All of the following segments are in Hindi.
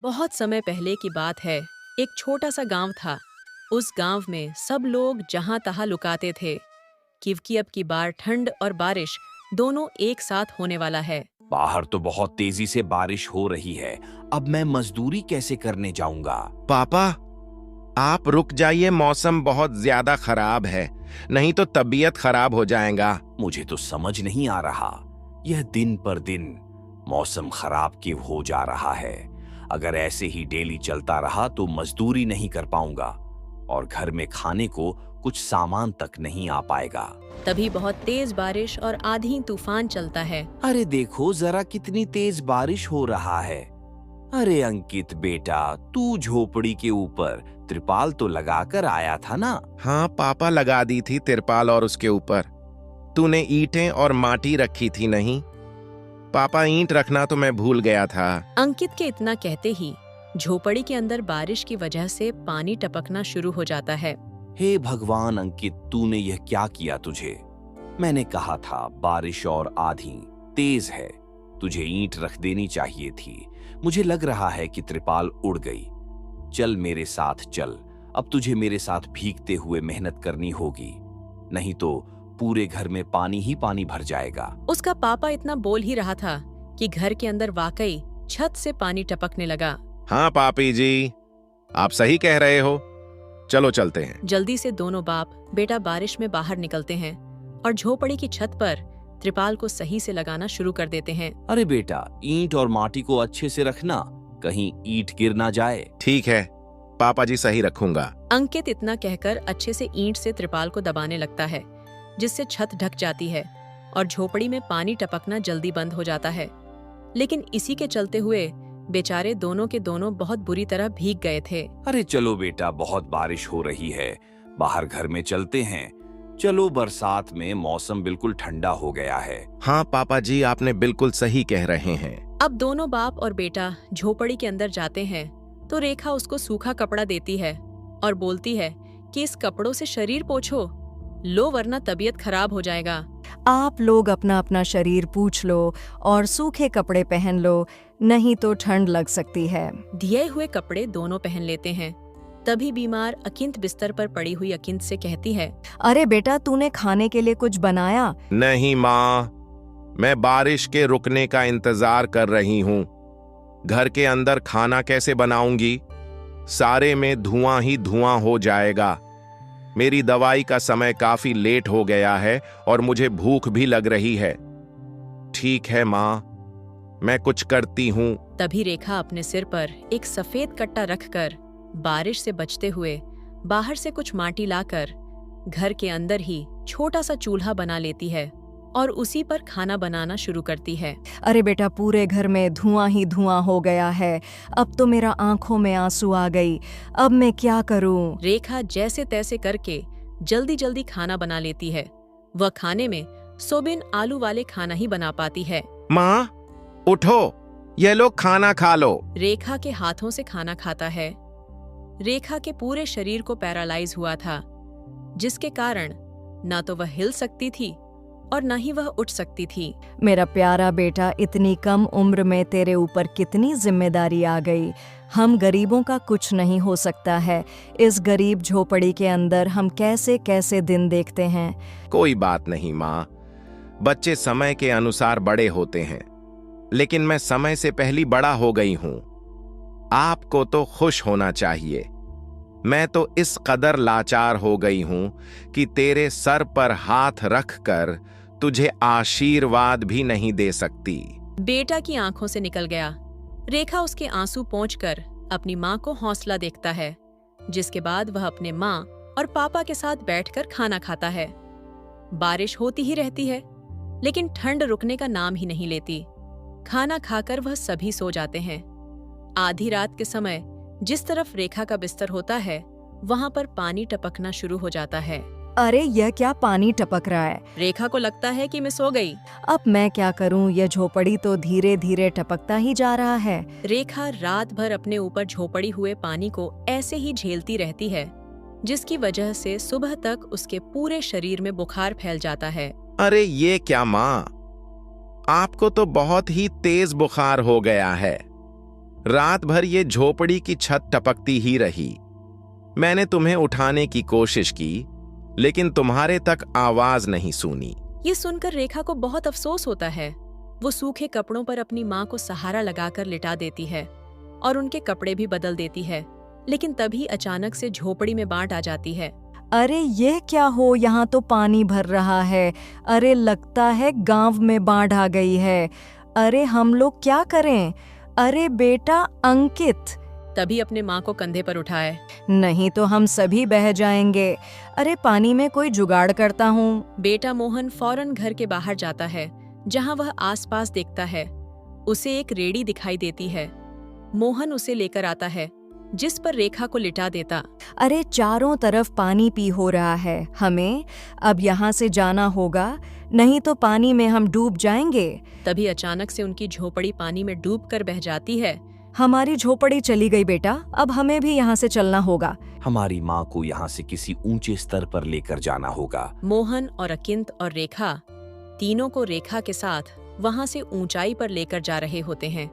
बहुत समय पहले की बात है। एक छोटा सा गांव था। उस गांव में सब लोग जहां तहां लुकाते थे क्योंकि अब की बार ठंड और बारिश दोनों एक साथ होने वाला है। बाहर तो बहुत तेजी से बारिश हो रही है। अब मैं मजदूरी कैसे करने जाऊंगा? पापा, आप रुक जाइए, मौसम बहुत ज्यादा खराब है, नहीं तो तबीयत खराब हो जाएगा। मुझे तो समझ नहीं आ रहा। यह दिन पर दिन मौसम खराब क्यों हो जा रहा है? अगर ऐसे ही डेली चलता रहा तो मजदूरी नहीं कर पाऊंगा और घर में खाने को कुछ सामान तक नहीं आ पाएगा। तभी बहुत तेज बारिश और आंधी तूफान चलता है। अरे देखो जरा कितनी तेज बारिश हो रहा है। अरे अंकित बेटा, तू झोपड़ी के ऊपर त्रिपाल तो लगाकर आया था ना? हाँ पापा, लगा दी थी तिरपाल और उसके ऊपर तूने ईंटें और माटी रखी थी। नहीं पापा, ईंट रखना तो मैं भूल गया था। अंकित के इतना कहते ही झोपड़ी के अंदर बारिश की वजह से पानी टपकना शुरू हो जाता है। हे भगवान अंकित, तूने यह क्या किया? तुझे मैंने कहा था बारिश और आंधी तेज है, तुझे ईंट रख देनी चाहिए थी। मुझे लग रहा है कि त्रिपाल उड़ गई। चल मेरे साथ चल, अब तुझे मेरे साथ भीगते हुए मेहनत करनी होगी, नहीं तो पूरे घर में पानी ही पानी भर जाएगा। उसका पापा इतना बोल ही रहा था कि घर के अंदर वाकई छत से पानी टपकने लगा। हाँ पापी जी, आप सही कह रहे हो, चलो चलते हैं। जल्दी से दोनों बाप बेटा बारिश में बाहर निकलते हैं और झोपड़ी की छत पर त्रिपाल को सही से लगाना शुरू कर देते हैं। अरे बेटा, ईंट और माटी को अच्छे से रखना, कहीं ईंट गिर ना जाए। ठीक है पापा जी, सही रखूंगा। अंकित इतना कहकर अच्छे से ईंट से त्रिपाल को दबाने लगता है, जिससे छत ढक जाती है और झोपड़ी में पानी टपकना जल्दी बंद हो जाता है। लेकिन इसी के चलते हुए बेचारे दोनों के दोनों बहुत बुरी तरह भीग गए थे। अरे चलो बेटा, बहुत बारिश हो रही है, बाहर घर में चलते हैं। चलो, बरसात में मौसम बिल्कुल ठंडा हो गया है। हाँ पापा जी, आपने बिल्कुल सही कह रहे हैं। अब दोनों बाप और बेटा झोपड़ी के अंदर जाते हैं तो रेखा उसको सूखा कपड़ा देती है और बोलती है कि इस कपड़ों से शरीर पोंछो लो, वरना तबीयत खराब हो जाएगा। आप लोग अपना अपना शरीर पूछ लो और सूखे कपड़े पहन लो, नहीं तो ठंड लग सकती है। दिए हुए कपड़े दोनों पहन लेते हैं। तभी बीमार अकिंत बिस्तर पर पड़ी हुई अकिंत से कहती है, अरे बेटा, तूने खाने के लिए कुछ बनाया? नहीं माँ, मैं बारिश के रुकने का इंतजार कर रही हूँ। घर के अंदर खाना कैसे बनाऊंगी? सारे में धुआं ही धुआं हो जाएगा। मेरी दवाई का समय काफी लेट हो गया है और मुझे भूख भी लग रही है। ठीक है माँ, मैं कुछ करती हूँ। तभी रेखा अपने सिर पर एक सफेद कट्टा रखकर बारिश से बचते हुए बाहर से कुछ माटी लाकर घर के अंदर ही छोटा सा चूल्हा बना लेती है और उसी पर खाना बनाना शुरू करती है। अरे बेटा, पूरे घर में धुआं ही धुआं हो गया है। अब तो मेरा आंखों में आंसू आ गई। अब मैं क्या करूं? रेखा जैसे तैसे करके जल्दी जल्दी खाना बना लेती है। वह खाने में सोबिन आलू वाले खाना ही बना पाती है। माँ उठो, ये लो खाना खा लो। रेखा के हाथों से खाना खाता है। रेखा के पूरे शरीर को पैरालाइज हुआ था, जिसके कारण ना तो वह हिल सकती थी और न ही वह उठ सकती थी। मेरा प्यारा बेटा, इतनी कम उम्र में तेरे ऊपर कितनी जिम्मेदारी आ गई। हम गरीबों का कुछ नहीं हो सकता है। इस गरीब झोपड़ी के अंदर हम कैसे कैसे दिन देखते हैं। कोई बात नहीं माँ, बच्चे समय के अनुसार बड़े होते हैं, लेकिन मैं समय से पहले बड़ा हो गई हूँ। आपको तो खुश होना चाहिए। मैं तो इस कदर लाचार हो गई हूं कि तेरे सर पर हाथ रखकर तुझे आशीर्वाद भी नहीं दे सकती। बेटा की आंखों से निकल गया। रेखा उसके आंसू पोंछकर अपनी माँ को हौसला देखता है, जिसके बाद वह अपने माँ और पापा के साथ बैठकर खाना खाता है। बारिश होती ही रहती है, लेकिन ठंड रुकने का नाम ही नहीं लेती। खाना खाकर वह सभी सो जाते हैं। आधी रात के समय जिस तरफ रेखा का बिस्तर होता है, वहां पर पानी टपकना शुरू हो जाता है। अरे यह क्या पानी टपक रहा है? रेखा को लगता है कि मैं सो गई। अब मैं क्या करूं? यह झोपड़ी तो धीरे धीरे टपकता ही जा रहा है। रेखा रात भर अपने ऊपर झोपड़ी हुए पानी को ऐसे ही झेलती रहती है, जिसकी वजह से सुबह तक उसके पूरे शरीर में बुखार फैल जाता है। अरे ये क्या माँ, आपको तो बहुत ही तेज बुखार हो गया है। रात भर ये झोपड़ी की छत टपकती ही रही। मैंने तुम्हें उठाने की कोशिश की, लेकिन तुम्हारे तक आवाज नहीं सुनी। ये सुनकर रेखा को बहुत अफसोस होता है। वो सूखे कपड़ों पर अपनी माँ को सहारा लगाकर लिटा देती है और उनके कपड़े भी बदल देती है, लेकिन तभी अचानक से झोपड़ी में बाढ़ आ जाती है। अरे ये क्या हो, यहाँ तो पानी भर रहा है। अरे लगता है गांव में बाढ़ आ गई है। अरे हम लोग क्या करें? अरे बेटा अंकित, तभी अपने माँ को कंधे पर उठाए। नहीं तो हम सभी बह जाएंगे। अरे पानी में कोई जुगाड़ करता हूँ। बेटा मोहन फौरन घर के बाहर जाता है। जहाँ वह आसपास देखता है, उसे एक रेड़ी दिखाई देती है। मोहन उसे लेकर आता है, जिस पर रेखा को लिटा देता। अरे चारों तरफ पानी पी हो रहा है, हमें अब यहाँ से जाना होगा, नहीं तो पानी में हम डूब जाएंगे। तभी अचानक से उनकी झोपड़ी पानी में डूबकर बह जाती है। हमारी झोपड़ी चली गई बेटा, अब हमें भी यहाँ से चलना होगा। हमारी माँ को यहाँ से किसी ऊंचे स्तर पर लेकर जाना होगा। मोहन और अकिंत और रेखा तीनों को रेखा के साथ वहां से ऊंचाई पर लेकर जा रहे होते हैं,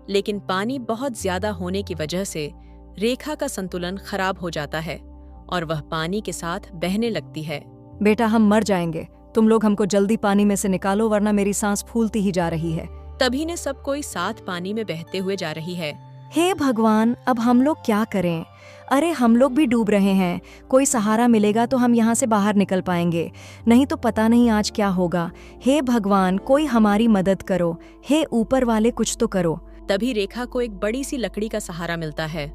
लेकिन पानी बहुत ज्यादा होने की वजह से रेखा का संतुलन खराब हो जाता है और वह पानी के साथ बहने लगती है। बेटा हम मर जाएंगे, तुम लोग हमको जल्दी पानी में से निकालो, वरना मेरी सांस फूलती ही जा रही है। तभी ने सब कोई साथ पानी में बहते हुए जा रही है। हे भगवान, अब हम लोग क्या करें? अरे हम लोग भी डूब रहे हैं। कोई सहारा मिलेगा तो हम यहाँ से बाहर निकल पाएंगे, नहीं तो पता नहीं आज क्या होगा। हे भगवान, कोई हमारी मदद करो। हे ऊपर वाले कुछ तो करो। तभी रेखा को एक बड़ी सी लकड़ी का सहारा मिलता है।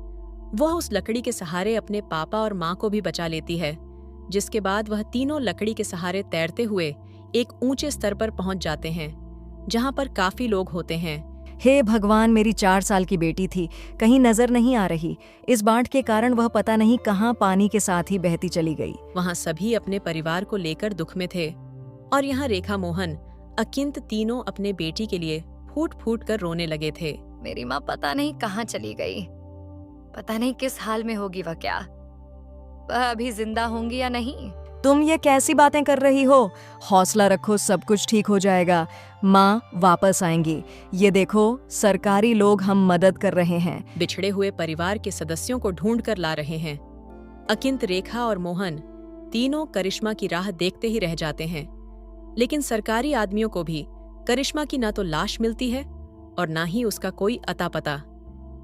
वह उस लकड़ी के सहारे अपने पापा और माँ को भी बचा लेती है, जिसके बाद वह तीनों लकड़ी के सहारे तैरते हुए एक ऊंचे स्तर पर पहुंच जाते हैं, जहां पर काफी लोग होते हैं। हे भगवान, मेरी 4 साल की बेटी थी, कहीं नजर नहीं आ रही। इस बाढ़ के कारण वह पता नहीं कहां पानी के साथ ही बहती चली गई। वहां सभी अपने परिवार को लेकर दुख में थे और यहाँ रेखा, मोहन, अकिंत तीनों अपने बेटी के लिए फूट फूट कर रोने लगे थे। मेरी माँ पता नहीं कहाँ चली गई, पता नहीं किस हाल में होगी वह, क्या वह अभी जिंदा होंगी या नहीं। तुम ये कैसी बातें कर रही हो? हौसला रखो, सब कुछ ठीक हो जाएगा। माँ वापस आएंगी। ये देखो, सरकारी लोग हम मदद कर रहे हैं। बिछड़े हुए परिवार के सदस्यों को ढूंढ कर ला रहे हैं। अकिंत, रेखा और मोहन तीनों करिश्मा की राह देखते ही रह जाते हैं, लेकिन सरकारी आदमियों को भी करिश्मा की ना तो लाश मिलती है और ना ही उसका कोई अता पता,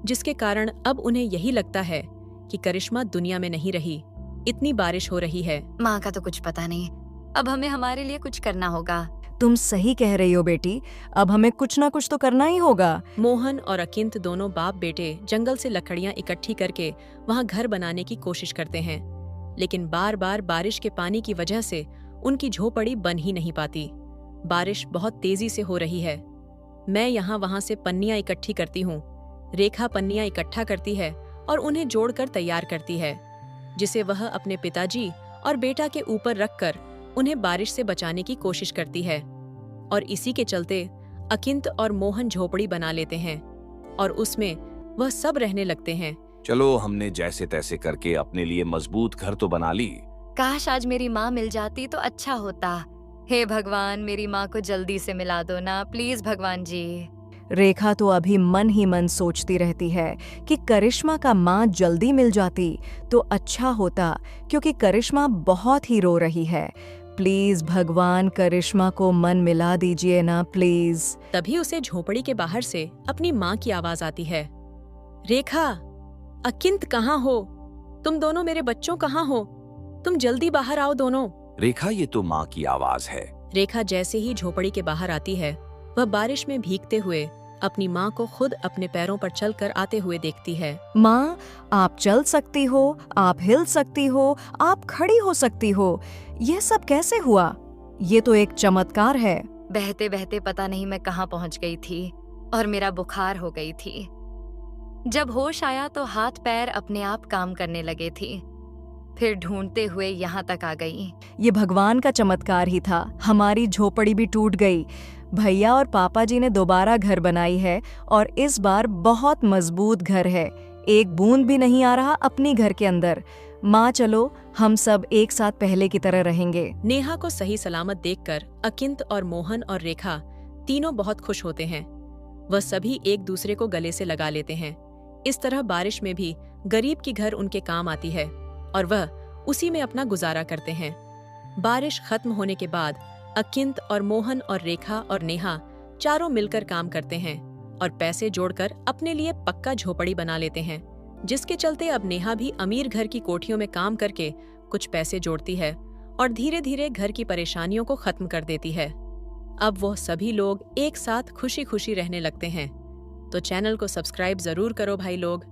जिसके कारण अब उन्हें यही लगता है कि करिश्मा दुनिया में नहीं रही। इतनी बारिश हो रही है। माँ का तो कुछ पता नहीं, अब हमें हमारे लिए कुछ करना होगा। तुम सही कह रही हो बेटी, अब हमें कुछ ना कुछ तो करना ही होगा। मोहन और अकिंत दोनों बाप बेटे जंगल से लकड़ियां इकट्ठी करके वहां घर बनाने की कोशिश करते हैं, लेकिन बार बार बारिश के पानी की वजह से उनकी झोपड़ी बन ही नहीं पाती। बारिश बहुत तेजी से हो रही है। मैं यहाँ वहां से पन्नियां इकट्ठी करती हूँ। रेखा पन्नियां इकट्ठा करती है और उन्हें जोड़कर तैयार करती है, जिसे वह अपने पिताजी और बेटा के ऊपर रखकर उन्हें बारिश से बचाने की कोशिश करती है। और इसी के चलते अकिंत और मोहन झोपड़ी बना लेते हैं और उसमें वह सब रहने लगते हैं। चलो, हमने जैसे तैसे करके अपने लिए मजबूत घर तो बना ली। काश आज मेरी माँ मिल जाती तो अच्छा होता। हे भगवान, मेरी माँ को जल्दी से मिला दो ना, प्लीज भगवान जी। रेखा तो अभी मन ही मन सोचती रहती है कि करिश्मा का माँ जल्दी मिल जाती तो अच्छा होता, क्योंकि करिश्मा बहुत ही रो रही है। प्लीज भगवान, करिश्मा को मन मिला दीजिए ना, प्लीज। तभी उसे झोपड़ी के बाहर से अपनी माँ की आवाज आती है। रेखा, अकिंत कहाँ हो? तुम दोनों मेरे बच्चों कहाँ हो? तुम जल्दी बाहर आओ दोनों। रेखा, ये तो माँ की आवाज है। रेखा जैसे ही झोपड़ी के बाहर आती है, वह बारिश में भीगते हुए अपनी माँ को खुद अपने पैरों पर चलकर आते हुए देखती है। माँ, आप चल सकती हो, आप हिल सकती हो, आप खड़ी हो सकती हो। ये सब कैसे हुआ? ये तो एक चमत्कार है। बहते बहते पता नहीं मैं कहाँ पहुँच गई थी और मेरा बुखार हो गई थी। जब होश आया तो हाथ पैर अपने आप काम करने लगे थे। फिर ढूंढते हुए यहाँ तक आ गई। ये भगवान का चमत्कार ही था। हमारी झोपड़ी भी टूट गई। भैया और पापा जी ने दोबारा घर बनाई है और इस बार बहुत मजबूत घर है। एक बूंद भी नहीं आ रहा अपनी घर के अंदर। माँ, चलो हम सब एक साथ पहले की तरह रहेंगे। नेहा को सही सलामत देखकर अकिंत और मोहन और रेखा तीनों बहुत खुश होते हैं। वह सभी एक दूसरे को गले से लगा लेते हैं। इस तरह बारिश में भी गरीब की घर उनके काम आती है और वह उसी में अपना गुजारा करते हैं। बारिश खत्म होने के बाद अकिंत और मोहन और रेखा और नेहा चारों मिलकर काम करते हैं और पैसे जोड़कर अपने लिए पक्का झोपड़ी बना लेते हैं, जिसके चलते अब नेहा भी अमीर घर की कोठियों में काम करके कुछ पैसे जोड़ती है और धीरे धीरे घर की परेशानियों को खत्म कर देती है। अब वो सभी लोग एक साथ खुशी खुशी रहने लगते हैं। तो चैनल को सब्सक्राइब जरूर करो भाई लोग।